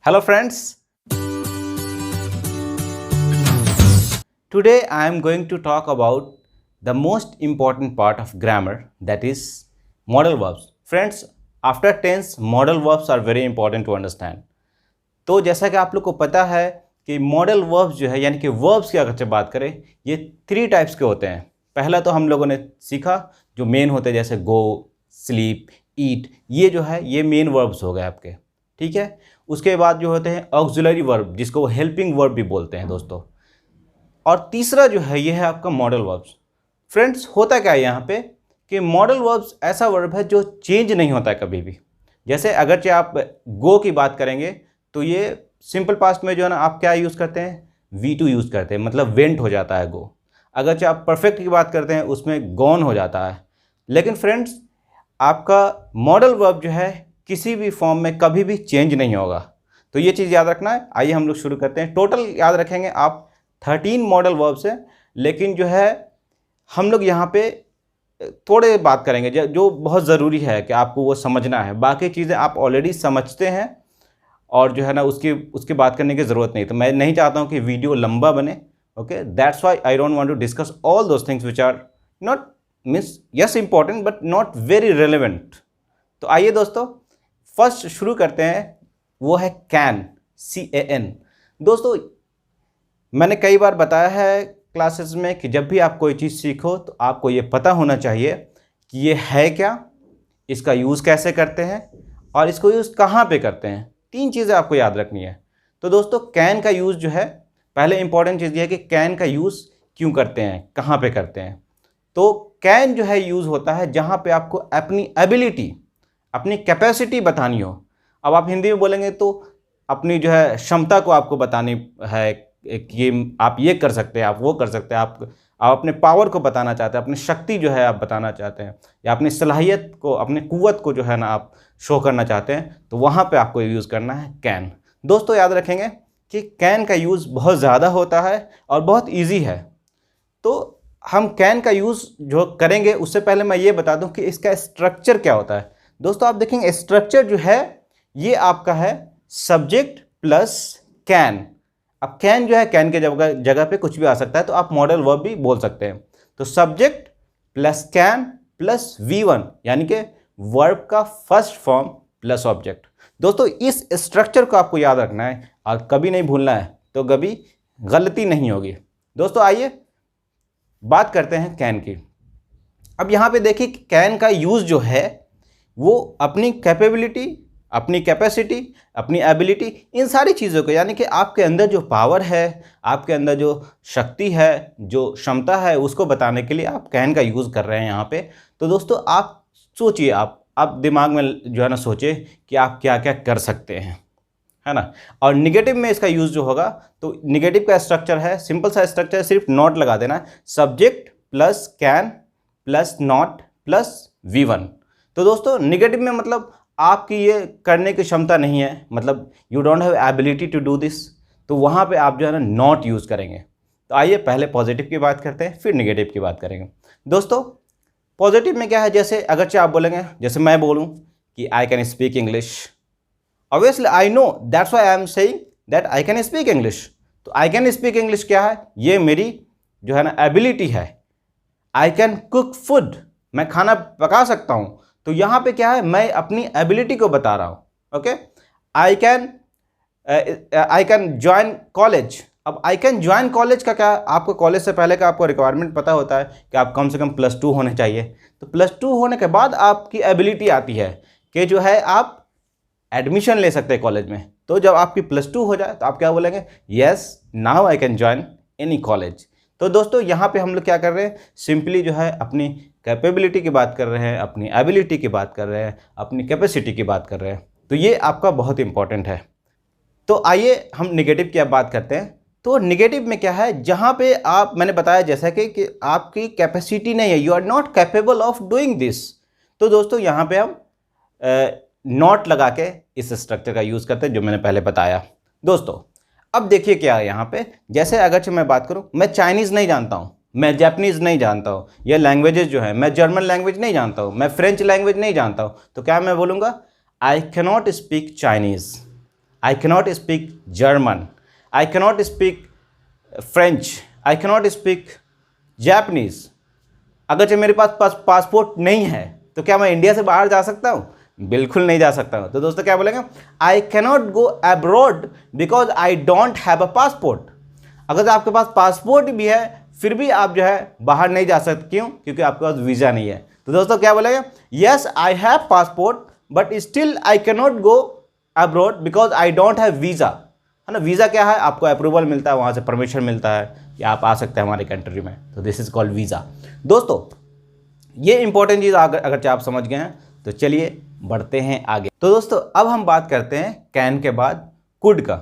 Hello friends, today I am going to talk about the most important part of grammar, that is modal verbs. Friends, after tense modal verbs are very important to understand. तो जैसा कि आप लोग को पता है कि modal verbs जो है यानी कि वर्ब्स की अगर बात करें ये 3 टाइप्स के होते हैं। पहला तो हम लोगों ने सीखा जो मेन होते हैं जैसे गो, स्लीप, ईट, ये जो है ये मेन वर्ब्स हो गए आपके, ठीक है। उसके बाद जो होते हैं ऑक्सिलरी वर्ब जिसको हेल्पिंग वर्ब भी बोलते हैं दोस्तों। और तीसरा जो है ये है आपका मॉडल वर्ब्स। फ्रेंड्स, होता क्या है यहाँ पे कि मॉडल वर्ब्स ऐसा वर्ब है जो चेंज नहीं होता है कभी भी। जैसे अगरचे आप गो की बात करेंगे तो ये सिंपल पास्ट में जो है ना आप क्या यूज़ करते हैं, V2 यूज़ करते हैं, मतलब वेंट हो जाता है गो। अगरचे आप परफेक्ट की बात करते हैं उसमें गॉन हो जाता है। लेकिन फ्रेंड्स, आपका मॉडल वर्ब जो है किसी भी फॉर्म में कभी भी चेंज नहीं होगा, तो ये चीज़ याद रखना है। आइए हम लोग शुरू करते हैं। टोटल याद रखेंगे आप 13 मॉडल वर्ब्स हैं, लेकिन जो है हम लोग यहाँ पे थोड़े बात करेंगे जो बहुत ज़रूरी है कि आपको वो समझना है। बाकी चीज़ें आप ऑलरेडी समझते हैं और जो है ना उसकी बात करने की ज़रूरत नहीं। तो मैं नहीं चाहता हूँ कि वीडियो लंबा बने, okay. That's why I don't want to discuss all those things which are not means yes important but not very relevant. तो आइए दोस्तों फर्स्ट शुरू करते हैं, वो है कैन, CAN। दोस्तों, मैंने कई बार बताया है क्लासेस में कि जब भी आप कोई चीज़ सीखो तो आपको ये पता होना चाहिए कि ये है क्या, इसका यूज़ कैसे करते हैं और इसको यूज़ कहाँ पे करते हैं। 3 चीज़ें आपको याद रखनी है। तो दोस्तों, कैन का यूज़ जो है, पहले इंपॉर्टेंट चीज़ ये है कि कैन का यूज़ क्यों करते हैं, कहाँ पे करते हैं। तो कैन जो है यूज़ होता है जहाँ पे आपको अपनी एबिलिटी, अपनी कैपेसिटी बतानी हो। अब आप हिंदी में बोलेंगे तो अपनी जो है क्षमता को आपको बतानी है कि आप ये कर सकते हैं, आप वो कर सकते हैं, आप अपने पावर को बताना चाहते हैं, अपनी शक्ति जो है आप बताना चाहते हैं, या अपनी सलाहियत को, अपनी कुव्वत को जो है ना आप शो करना चाहते हैं, तो वहाँ पे आपको यूज़ करना है कैन। दोस्तों, याद रखेंगे कि कैन का यूज़ बहुत ज़्यादा होता है और बहुत ईजी है। तो हम कैन का यूज़ जो करेंगे उससे पहले मैं ये बता दूं कि इसका स्ट्रक्चर क्या होता है। दोस्तों, आप देखेंगे स्ट्रक्चर जो है ये आपका है सब्जेक्ट प्लस कैन। अब कैन जो है, कैन के जगह पे कुछ भी आ सकता है, तो आप मॉडल वर्ब भी बोल सकते हैं। तो subject plus can plus V1 यानी कि वर्ब का फर्स्ट फॉर्म प्लस ऑब्जेक्ट। दोस्तों, इस स्ट्रक्चर को आपको याद रखना है और कभी नहीं भूलना है, तो कभी गलती नहीं होगी। दोस्तों, आइए बात करते हैं कैन की। अब यहाँ पे देखिए कि कैन का यूज़ जो है वो अपनी कैपेबिलिटी, अपनी कैपेसिटी, अपनी एबिलिटी, इन सारी चीज़ों को, यानी कि आपके अंदर जो पावर है, आपके अंदर जो शक्ति है, जो क्षमता है, उसको बताने के लिए आप कैन का यूज़ कर रहे हैं यहाँ पे। तो दोस्तों, आप सोचिए, आप दिमाग में जो है ना सोचिए कि आप क्या क्या कर सकते हैं, है ना। और निगेटिव में इसका यूज़ जो होगा, तो निगेटिव का स्ट्रक्चर है, सिंपल सा स्ट्रक्चर है, सिर्फ नॉट लगा देना है, subject plus can plus not plus V1। तो दोस्तों, निगेटिव में मतलब आपकी ये करने की क्षमता नहीं है, मतलब you don't have ability to do this, तो वहाँ पे आप जो है ना नॉट यूज़ करेंगे। तो आइए पहले पॉजिटिव की बात करते हैं, फिर निगेटिव की बात करेंगे। दोस्तों, पॉजिटिव में क्या है, जैसे अगरचे आप बोलेंगे, जैसे मैं बोलूँ कि I can speak English, obviously I know, that's why I am saying that I can speak English. तो आई कैन स्पीक इंग्लिश क्या है, ये मेरी जो है ना एबिलिटी है। आई कैन कुक फूड, मैं खाना पका सकता हूँ, तो यहाँ पे क्या है, मैं अपनी एबिलिटी को बता रहा हूँ, okay. I can join college. अब आई कैन ज्वाइन कॉलेज का क्या, आपको कॉलेज से पहले का आपको रिक्वायरमेंट पता होता है कि आप कम से कम +2 होने चाहिए। तो +2 होने के बाद आपकी एबिलिटी आती है कि जो है आप एडमिशन ले सकते हैं कॉलेज में। तो जब आपकी +2 हो जाए तो आप क्या बोलेंगे, yes now I can join any college. तो दोस्तों, यहाँ पे हम लोग क्या कर रहे हैं, सिंपली जो है अपनी कैपेबिलिटी की बात कर रहे हैं, अपनी एबिलिटी की बात कर रहे हैं, अपनी कैपेसिटी की बात कर रहे हैं। तो ये आपका बहुत इंपॉर्टेंट है। तो आइए हम निगेटिव की अब बात करते हैं। तो निगेटिव में क्या है, जहाँ पे आप, मैंने बताया जैसा कि आपकी कैपेसिटी नहीं है, you are not capable of doing this. तो दोस्तों, यहाँ पे हम नॉट लगा के इस स्ट्रक्चर का यूज़ करते हैं जो मैंने पहले बताया। दोस्तों, अब देखिए क्या है यहाँ पे, जैसे अगर मैं बात करूँ, मैं चाइनीज़ नहीं जानता हूँ, मैं जापानीज़ नहीं जानता हूँ, ये लैंग्वेजेस जो है, मैं जर्मन लैंग्वेज नहीं जानता हूँ, मैं फ्रेंच लैंग्वेज नहीं जानता हूँ, तो क्या मैं बोलूँगा, I cannot speak Chinese. I cannot speak German, I cannot speak French, I cannot speak Japanese. अगर मेरे पास पासपोर्ट नहीं है तो क्या मैं इंडिया से बाहर जा सकता हूँ? बिल्कुल नहीं जा सकता हूँ। तो दोस्तों क्या बोलेंगे? I cannot go abroad because I don't have a passport. अगर आपके पास पासपोर्ट भी है फिर भी आप जो है बाहर नहीं जा सकते। क्यों? क्योंकि आपके पास वीज़ा नहीं है। तो दोस्तों क्या बोलेंगे? Yes I have passport but still I cannot go abroad because I don't have visa, है ना। वीज़ा क्या है? आपको अप्रूवल मिलता है, वहाँ से परमिशन मिलता है कि आप आ सकते हैं हमारी कंट्री में। तो दिस इज़ कॉल्ड वीज़ा। दोस्तों ये इंपॉर्टेंट चीज़ अगर आप समझ गए हैं तो चलिए बढ़ते हैं आगे। तो दोस्तों अब हम बात करते हैं कैन के बाद कुड का।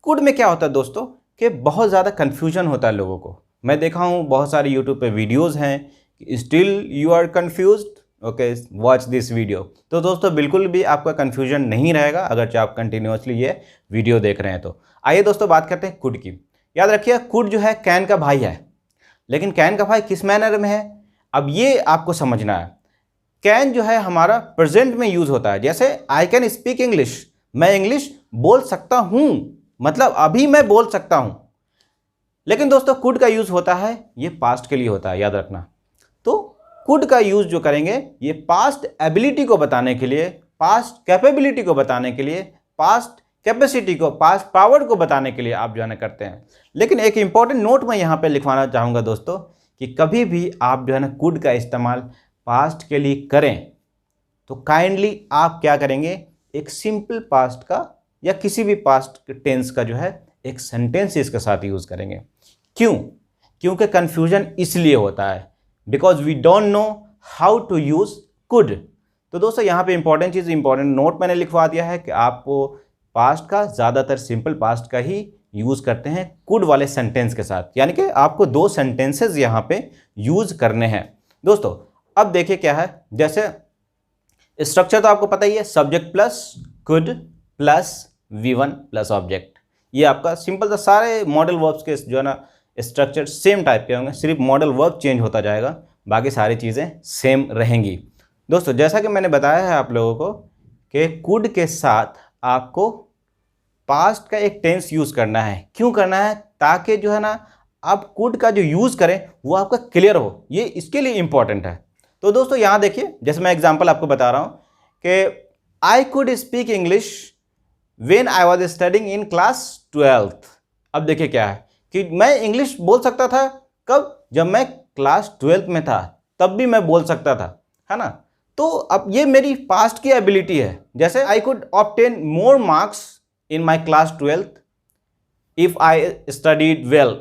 कुड में क्या होता है दोस्तों कि बहुत ज़्यादा कन्फ्यूजन होता है लोगों को। मैं देखा हूँ बहुत सारे यूट्यूब पे वीडियोज़ हैं, still you are confused, okay watch this video. तो दोस्तों बिल्कुल भी आपका कन्फ्यूजन नहीं रहेगा अगर आप कंटिन्यूसली ये वीडियो देख रहे हैं। तो आइए दोस्तों बात करते हैं कुड की। याद रखिए कुड जो है कैन का भाई है, लेकिन कैन का भाई किस मैनर में है अब ये आपको समझना है। कैन जो है हमारा प्रेजेंट में यूज़ होता है। जैसे आई कैन स्पीक इंग्लिश, मैं इंग्लिश बोल सकता हूँ, मतलब अभी मैं बोल सकता हूँ। लेकिन दोस्तों कुड का यूज़ होता है ये पास्ट के लिए होता है, याद रखना। तो कुड का यूज़ जो करेंगे ये पास्ट एबिलिटी को बताने के लिए, पास्ट कैपेबिलिटी को बताने के लिए, पास्ट कैपेसिटी को, पास्ट पावर को बताने के लिए आप जो है ना करते हैं। लेकिन एक इंपॉर्टेंट नोट मैं यहाँ पे लिखवाना चाहूँगा दोस्तों कि कभी भी आप जो है ना कुड का इस्तेमाल पास्ट के लिए करें तो काइंडली आप क्या करेंगे, एक सिंपल पास्ट का या किसी भी पास्ट टेंस का जो है एक सेंटेंस इसके साथ यूज़ करेंगे। क्यों? क्योंकि कन्फ्यूजन इसलिए होता है because we don't know how to use could. तो दोस्तों यहाँ पे इंपॉर्टेंट चीज़, इंपॉर्टेंट नोट मैंने लिखवा दिया है कि आपको पास्ट का ज़्यादातर सिंपल पास्ट का ही यूज़ करते हैं कुड वाले सेंटेंस के साथ, यानी कि आपको 2 सेंटेंसेस यहाँ पे यूज़ करने हैं। दोस्तों अब देखिए क्या है, जैसे स्ट्रक्चर तो आपको पता ही है, subject plus could plus V1 plus object. ये आपका सिंपल सा सारे मॉडल वर्ब्स के जो है ना स्ट्रक्चर सेम टाइप के होंगे, सिर्फ मॉडल वर्ब चेंज होता जाएगा, बाकी सारी चीज़ें सेम रहेंगी। दोस्तों जैसा कि मैंने बताया है आप लोगों को कि कुड के साथ आपको पास्ट का एक टेंस यूज़ करना है। क्यों करना है? ताकि जो है ना आप कुड का जो यूज़ करें वो आपका क्लियर हो, ये इसके लिए इंपॉर्टेंट है। तो दोस्तों यहाँ देखिए, जैसे मैं एग्जांपल आपको बता रहा हूँ कि I could speak English when I was studying in class 12th। अब देखिए क्या है कि मैं इंग्लिश बोल सकता था कब? जब मैं क्लास 12th में था, तब भी मैं बोल सकता था, है ना। तो अब ये मेरी पास्ट की एबिलिटी है। जैसे I could obtain more marks in my class 12th if I studied well.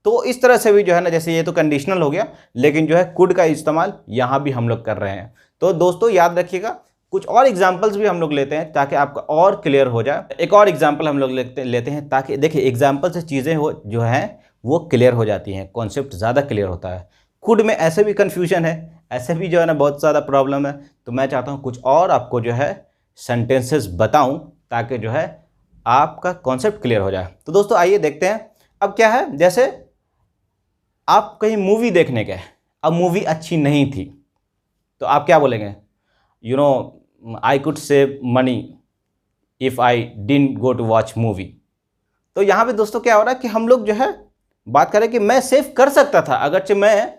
तो इस तरह से भी जो है ना, जैसे ये तो कंडीशनल हो गया, लेकिन जो है कुड का इस्तेमाल यहाँ भी हम लोग कर रहे हैं। तो दोस्तों याद रखिएगा, कुछ और एग्जाम्पल्स भी हम लोग लेते हैं ताकि आपका और क्लियर हो जाए। एक और एग्जाम्पल हम लोग लेते हैं ताकि देखिए एग्जाम्पल से चीज़ें हो जो हैं वो क्लियर हो जाती हैं, कॉन्सेप्ट ज़्यादा क्लियर होता है। कुड में ऐसे भी कन्फ्यूजन है, ऐसे भी जो है ना बहुत ज़्यादा प्रॉब्लम है। तो मैं चाहता हूँ कुछ और आपको जो है सेंटेंसेस बताऊँ ताकि जो है आपका कॉन्सेप्ट क्लियर हो जाए। तो दोस्तों आइए देखते हैं। अब क्या है, जैसे आप कहीं मूवी देखने गए, अब मूवी अच्छी नहीं थी, तो आप क्या बोलेंगे? You know I could save money if I didn't go to watch movie. तो यहाँ पे दोस्तों क्या हो रहा है कि हम लोग जो है बात करें कि मैं सेव कर सकता था, अगरचे मैं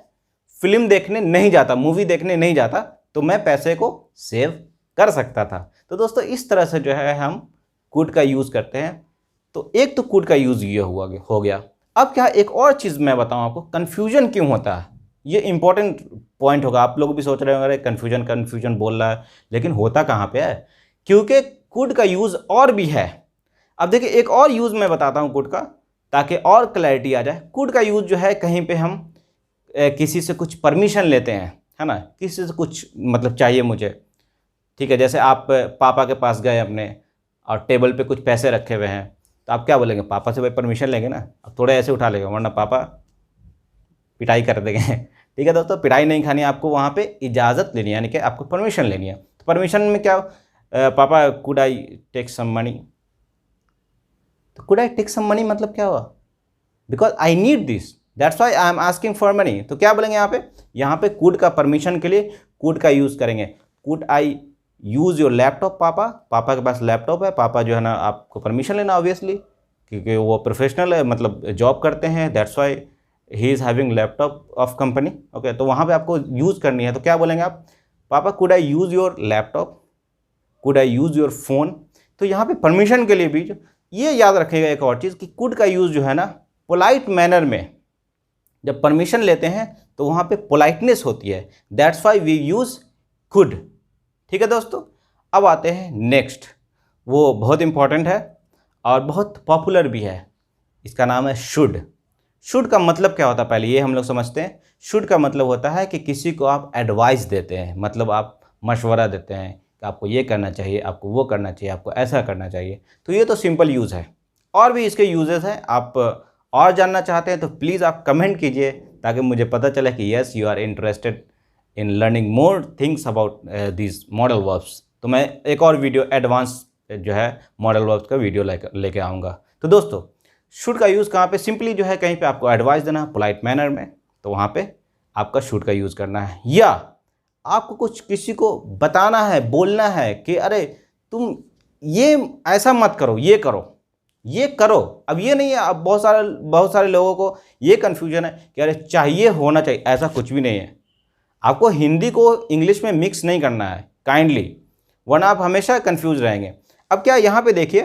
फिल्म देखने नहीं जाता, मूवी देखने नहीं जाता, तो मैं पैसे को सेव कर सकता था। तो दोस्तों इस तरह से जो है हम कुड का यूज़ करते हैं। तो एक तो कुड का यूज़ ये हो गया। अब क्या एक और चीज़ मैं बताऊं आपको, कन्फ्यूजन क्यों होता है, ये इंपॉर्टेंट पॉइंट होगा। आप लोग भी सोच रहे होंगे कन्फ्यूजन बोल रहा है, लेकिन होता कहाँ पे है? क्योंकि कुड का यूज़ और भी है। अब देखिए एक और यूज़ मैं बताता हूँ कुड का, ताकि और क्लैरिटी आ जाए। कुड का यूज़ जो है, कहीं पे हम किसी से कुछ परमिशन लेते हैं, है ना, किसी से कुछ मतलब चाहिए मुझे, ठीक है। जैसे आप पापा के पास गए अपने और टेबल पे कुछ पैसे रखे हुए हैं, तो आप क्या बोलेंगे? पापा से भाई परमिशन लेंगे ना, अब थोड़े ऐसे उठा लेंगे, वरना पापा पिटाई कर देंगे। ठीक है दोस्तों, पिटाई नहीं खानी, आपको वहाँ पे इजाज़त लेनी है, यानी कि आपको परमिशन लेनी है। तो परमिशन में क्या, papa could I take some money. तो could I take some money मतलब क्या हुआ? Because I need this, that's why I am asking for money. तो क्या बोलेंगे यहाँ पे? यहाँ पे कुड का परमिशन के लिए कुड का यूज़ करेंगे। Could I use your laptop. पापा के पास लैपटॉप है, पापा जो है ना आपको परमिशन लेना ऑब्वियसली, क्योंकि वो प्रोफेशनल है, मतलब जॉब करते हैं, that's why he is having laptop off company. Okay, तो वहाँ पे आपको यूज़ करनी है, तो क्या बोलेंगे आप, पापा could I use your laptop, could I use your phone. तो यहाँ पे परमिशन के लिए भी ये याद रखिएगा एक और चीज़ कि कुड का यूज़ जो है ना पोलाइट मैनर में, जब परमिशन लेते हैं तो वहाँ पे पोलाइटनेस होती है, that's why we use could. ठीक है दोस्तों, अब आते हैं नेक्स्ट, वो बहुत इंपॉर्टेंट है और बहुत पॉपुलर भी है, इसका नाम है शुड। शुड का मतलब क्या होता है, पहले ये हम लोग समझते हैं। शुड का मतलब होता है कि किसी को आप एडवाइस देते हैं, मतलब आप मशवरा देते हैं कि आपको ये करना चाहिए, आपको वो करना चाहिए, आपको ऐसा करना चाहिए। तो ये तो सिंपल यूज़ है, और भी इसके यूजेस हैं। आप और जानना चाहते हैं तो प्लीज़ आप कमेंट कीजिए, ताकि मुझे पता चले कि yes you are interested in learning more things about this modal verbs. तो मैं एक और वीडियो एडवांस जो है मॉडल वर्ब्स का वीडियो लेके आऊँगा। तो दोस्तों, शुड का यूज़ कहाँ पे, सिंपली जो है कहीं पे आपको एडवाइस देना है पोलाइट मैनर में, तो वहाँ पे आपका शुड का यूज़ करना है। या आपको कुछ किसी को बताना है, बोलना है कि अरे तुम ये ऐसा मत करो, ये करो, ये करो। अब ये नहीं है, अब बहुत सारे लोगों को ये कन्फ्यूजन है कि अरे चाहिए होना चाहिए, ऐसा कुछ भी नहीं है। आपको हिंदी को इंग्लिश में मिक्स नहीं करना है काइंडली, वरना आप हमेशा कंफ्यूज रहेंगे। अब क्या यहाँ पे देखिए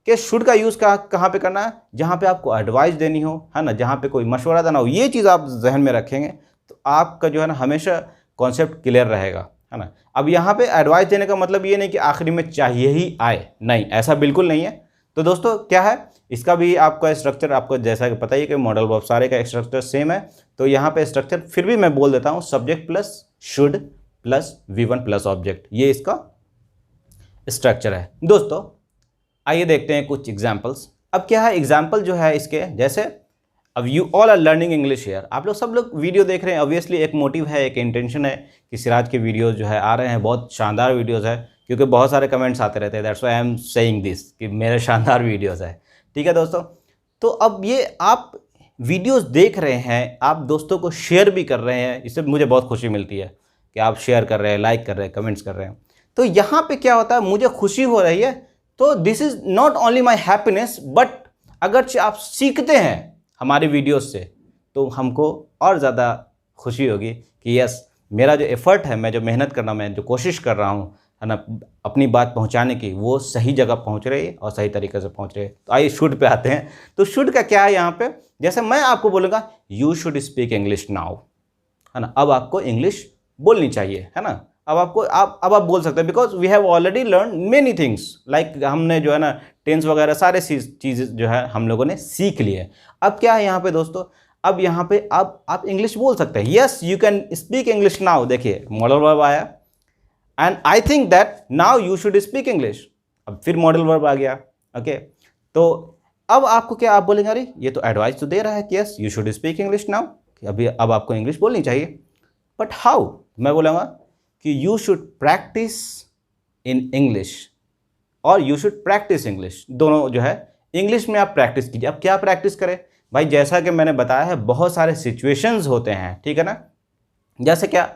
कि शुड का यूज़ कहाँ पे करना है, जहाँ पे आपको एडवाइस देनी हो, है ना, जहाँ पे कोई मशवरा देना हो, ये चीज़ आप जहन में रखेंगे तो आपका जो है ना हमेशा कॉन्सेप्ट क्लियर रहेगा, है ना। अब यहाँ पे एडवाइस देने का मतलब ये नहीं कि आखिरी में चाहिए ही आए, नहीं, ऐसा बिल्कुल नहीं है। तो दोस्तों क्या है, इसका भी आपका स्ट्रक्चर आपको जैसा कि पता ही है कि मॉडल वर्ब सारे का स्ट्रक्चर सेम है। तो यहाँ पे स्ट्रक्चर फिर भी मैं बोल देता हूँ, subject plus should plus V1 plus object, ये इसका स्ट्रक्चर है। दोस्तों आइए देखते हैं कुछ एग्जाम्पल्स। अब क्या है, एग्जाम्पल जो है इसके, जैसे अब you all are learning English here, आप लोग सब लोग वीडियो देख रहे हैं, ऑब्वियसली एक मोटिव है, एक इंटेंशन है कि सिराज के वीडियोज़ जो है आ रहे हैं, बहुत शानदार वीडियोज़ है, क्योंकि बहुत सारे कमेंट्स आते रहते हैं, that's why I am saying this कि मेरे शानदार वीडियोज़ है। ठीक है दोस्तों, तो अब ये आप वीडियोज़ देख रहे हैं, आप दोस्तों को शेयर भी कर रहे हैं, इससे मुझे बहुत खुशी मिलती है कि आप शेयर कर रहे हैं, लाइक कर रहे हैं, कमेंट्स कर रहे हैं। तो यहाँ पे क्या होता है, मुझे खुशी हो रही है, तो this is not only my happiness, but अगर आप सीखते हैं हमारी वीडियोस से तो हमको और ज़्यादा खुशी होगी कि यस मेरा जो एफ़र्ट है, मैं जो मेहनत कर रहा हूँ, मैं जो कोशिश कर रहा हूँ, है ना, अपनी बात पहुँचाने की, वो सही जगह पहुँच रही है और सही तरीके से पहुँच रही है। तो आइए शुड पे आते हैं। तो शुड का क्या है यहाँ पे, जैसे मैं आपको बोलूँगा you should speak English now, है ना, अब आपको इंग्लिश बोलनी चाहिए, है ना। अब आपको अब आप बोल सकते हैं, because we have already learn many things, like हमने जो है ना टेंस वगैरह सारे चीज़ें जो है हम लोगों ने सीख ली है। अब क्या है यहाँ पे दोस्तों, अब यहाँ पे अब आप इंग्लिश बोल सकते हैं, yes you can speak English now. देखिए मॉडल वर्ब आया and I think that now you should speak English, अब फिर मॉडल वर्ब आ गया। ओके, तो अब आपको क्या, आप बोलेंगे अरे ये तो एडवाइस तो दे रहा है कि yes you should speak English now, अभी अब आपको इंग्लिश बोलनी चाहिए, बट हाउ, मैं बोलूँगा कि you should practice in English और यू शुड प्रैक्टिस इंग्लिश, दोनों जो है इंग्लिश में आप प्रैक्टिस कीजिए। अब क्या प्रैक्टिस करें भाई, जैसा कि मैंने बताया है बहुत सारे सिचुएशंस होते हैं, ठीक है ना। जैसे क्या,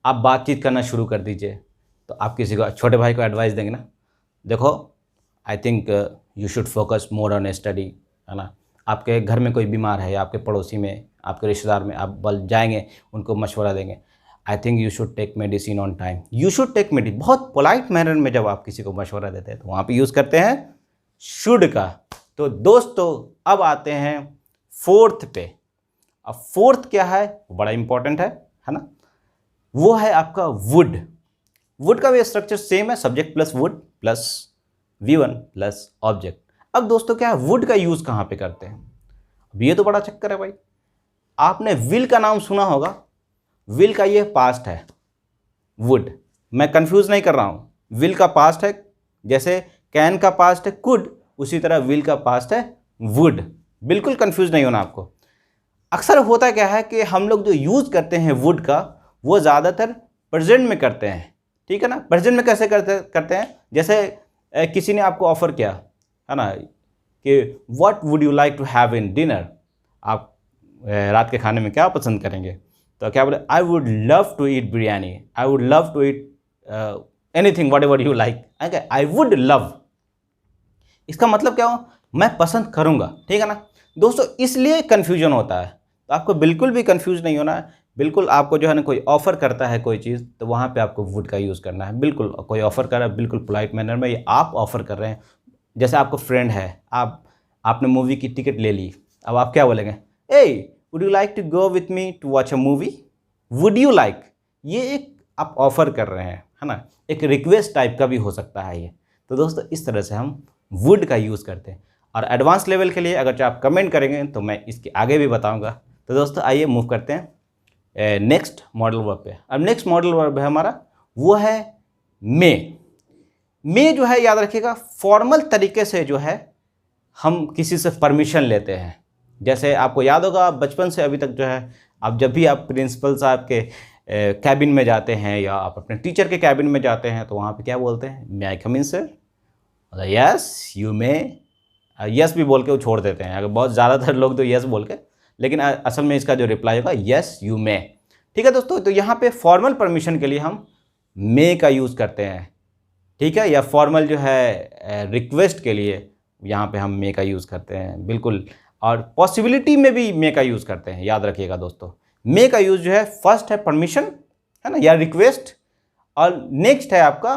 आप बातचीत करना शुरू कर दीजिए, तो आप किसी को, छोटे भाई को एडवाइस देंगे ना, देखो आई think you should focus more on study, है ना। आपके घर में कोई बीमार है, आपके पड़ोसी में, आपके रिश्तेदार में, आप बल जाएंगे उनको मशवरा देंगे, I think you should take medicine on time, you should take medicine. बहुत पोलाइट मैनर में जब आप किसी को मशवरा देते हैं तो वहाँ पे यूज़ करते हैं शुड का। तो दोस्तों अब आते हैं फोर्थ पे। अब फोर्थ क्या है, वो बड़ा इंपॉर्टेंट है ना, वो है आपका वुड। वुड का भी स्ट्रक्चर सेम है, subject plus would plus V1 plus object. अब दोस्तों क्या है, वुड का यूज़ कहाँ पे करते हैं, अब ये तो बड़ा चक्कर है भाई। आपने विल का नाम सुना होगा, विल का ये पास्ट है वुड, मैं कंफ्यूज नहीं कर रहा हूँ, विल का पास्ट है, जैसे कैन का पास्ट है कुड, उसी तरह विल का पास्ट है वुड, बिल्कुल कंफ्यूज नहीं होना आपको। अक्सर होता क्या है कि हम लोग जो यूज़ करते हैं वुड का, वो ज़्यादातर प्रेजेंट में करते हैं, ठीक है ना। प्रेजेंट में कैसे करते हैं, जैसे किसी ने आपको ऑफ़र किया, है ना, कि what would you like to have in dinner, आप रात के खाने में क्या पसंद करेंगे, तो क्या बोले, I would love to eat biryani, I would love to eat anything whatever you like, I would love, इसका मतलब क्या हो, मैं पसंद करूँगा, ठीक है ना दोस्तों। इसलिए कन्फ्यूजन होता है, तो आपको बिल्कुल भी कन्फ्यूज नहीं होना है। बिल्कुल आपको जो है ना कोई ऑफ़र करता है कोई चीज़, तो वहाँ पे आपको वुड का यूज़ करना है। बिल्कुल कोई ऑफ़र कर रहा है, बिल्कुल पोलाइट मैनर में ये आप ऑफ़र कर रहे हैं। जैसे आपको फ्रेंड है, आपने मूवी की टिकट ले ली, अब आप क्या बोलेंगे, ए would you like to go with me to watch a movie, would you like, ये एक आप ऑफ़र कर रहे हैं, है ना, एक रिक्वेस्ट टाइप का भी हो सकता है ये। तो दोस्तों इस तरह से हम वुड का यूज़ करते हैं। और एडवांस लेवल के लिए अगर आप कमेंट करेंगे तो मैं इसके आगे भी बताऊंगा। तो दोस्तों आइए मूव करते हैं नेक्स्ट मॉडल वर्ब पे। अब नेक्स्ट मॉडल वर्ब है हमारा, वो है मे। मे जो है याद रखिएगा, फॉर्मल तरीके से जो है हम किसी से परमिशन लेते हैं। जैसे आपको याद होगा बचपन से अभी तक जो है, आप जब भी आप प्रिंसिपल साहब के कैबिन में जाते हैं या आप अपने टीचर के कैबिन में जाते हैं, तो वहाँ पे क्या बोलते हैं, may I come in sir, yes you may, yes भी बोल के वो छोड़ देते हैं। अगर बहुत ज़्यादातर लोग तो यस बोल के, लेकिन असल में इसका जो रिप्लाई होगा यस यू मे। ठीक है दोस्तों, तो यहाँ पे फॉर्मल परमिशन के लिए हम मे का यूज़ करते हैं, ठीक है, या फॉर्मल जो है रिक्वेस्ट के लिए यहाँ पे हम मे का यूज़ करते हैं, बिल्कुल। और पॉसिबिलिटी में भी मे का यूज़ करते हैं, याद रखिएगा दोस्तों। मे का यूज़ जो है फर्स्ट है परमिशन, है ना, या रिक्वेस्ट, और नेक्स्ट है आपका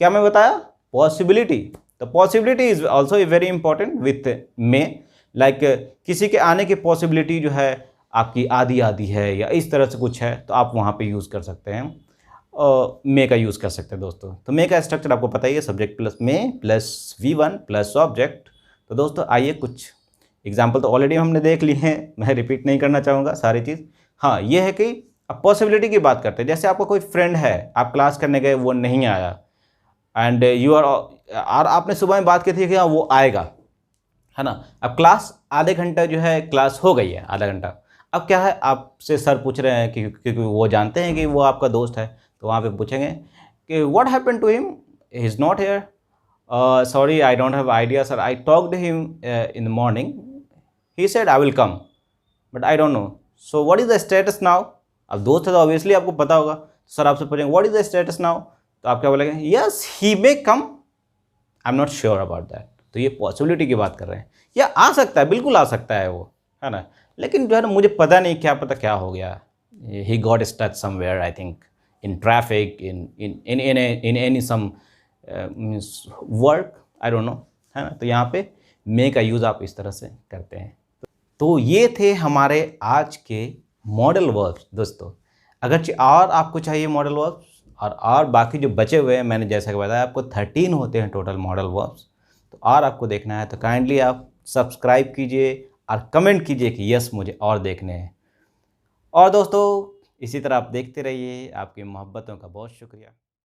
क्या मैं बताया, पॉसिबिलिटी। तो possibility is also very important with may, like किसी के आने की पॉसिबिलिटी जो है आपकी आधी आधी है या इस तरह से कुछ है, तो आप वहाँ पे यूज़ कर सकते हैं, मे का यूज़ कर सकते हैं दोस्तों। तो मे का स्ट्रक्चर आपको पता ही है, सब्जेक्ट प्लस मे प्लस V1 प्लस ऑब्जेक्ट। तो दोस्तों आइए कुछ एग्जाम्पल तो ऑलरेडी हमने देख लिए हैं, मैं रिपीट नहीं करना चाहूँगा सारी चीज़। हाँ, ये है कि अब पॉसिबिलिटी की बात करते हैं। जैसे आपका कोई फ्रेंड है, आप क्लास करने गए, वो नहीं आया, एंड यू आर, और आपने सुबह में बात की थी कि हाँ वो आएगा, है ना। अब क्लास आधे घंटे जो है क्लास हो गई है, आधा घंटा। अब क्या है, आपसे सर पूछ रहे हैं कि क्योंकि वो जानते हैं कि वो आपका दोस्त है, तो वहाँ पे पूछेंगे कि what happened to him, he is not here, sorry I don't have idea sir, I talked him in the morning, he said I will come but I don't know, so what is the status now. अब दोस्त है तो obviously आपको पता होगा, sir आपसे पूछेंगे what is the status now, तो आप क्या बोलेंगे, yes he may come, I am not sure about that. तो ये पॉसिबिलिटी की बात कर रहे हैं, या आ सकता है, बिल्कुल आ सकता है वो, है ना, लेकिन जो है ना मुझे पता नहीं, क्या पता क्या हो गया, he got stuck somewhere, I think in traffic, in any some work, I don't know, है ना। तो यहाँ पे मे का यूज़ आप इस तरह से करते हैं। तो ये थे हमारे आज के मॉडल वर्ब्स दोस्तों। अगर और आपको चाहिए मॉडल वर्ब्स, और बाकी जो बचे हुए हैं, मैंने जैसा कि बताया आपको 13 होते हैं टोटल मॉडल वर्ब्स, तो और आपको देखना है तो काइंडली आप सब्सक्राइब कीजिए और कमेंट कीजिए कि यस मुझे और देखने हैं। और दोस्तों इसी तरह आप देखते रहिए, आपकी मोहब्बतों का बहुत शुक्रिया।